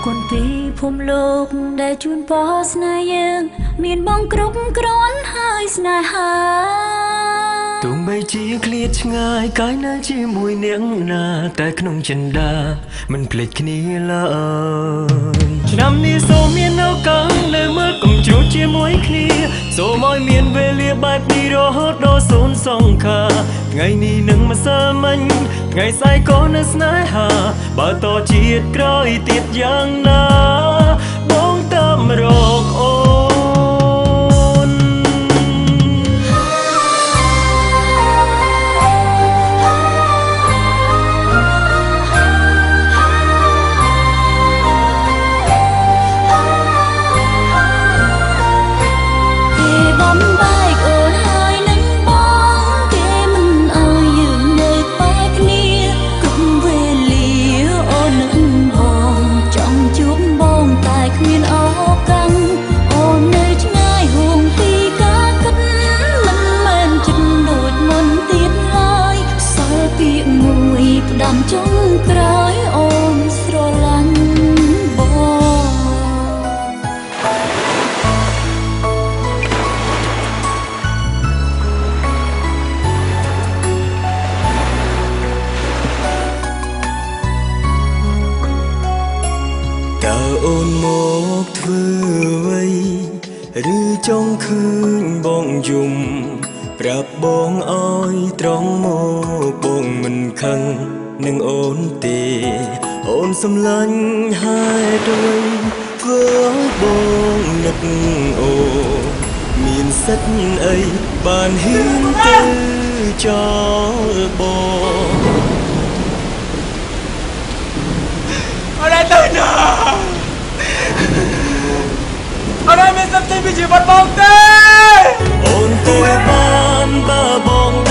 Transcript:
คนปีភូមិលោកដែលជួនបោស្នេហ៍យើងមានបងគ្រប់គ្រាន់ហើយស្នេហាទោះបីជាឃ្លាតឆ្ងាយកាយនៅជាមួយអ្នកណាតែក្នុងចិន្តាមិនភ្លេចគ្នាឡើយឆ្នាំនេះសូមមានឱកាសលើមើលកុំជ្រុះជាមួយគ្នាសូមឲ្យមានវេលាបែបនេះរហូតដល់សូន្យសង្ខារថ្ងៃនេះនឹងម្សិលមិញថ្ងៃស្អែកក៏នៅស្នេហាបើតជាតិក្រោយទៀតយ៉ាងណាបងតាមរកអូនដាំចុងក្រោយអូនស្រឡាញ់តើអូនមកធ្វើអ្វីឬចង់ឃើញបងយំប្រាប់បងឲ្យត្រង់មកបងមិនខឹងនឹងអូនទេអូនសំឡាញ់ហេតុអ្វីធ្វើឲ្យបងនឹកអូមានសិទ្ធិអីបានហ៊ានទៅចោលបងអរទៅណាអរមានសិទ្ធិពីជីវិតបងទេអូនទៅបានបើបង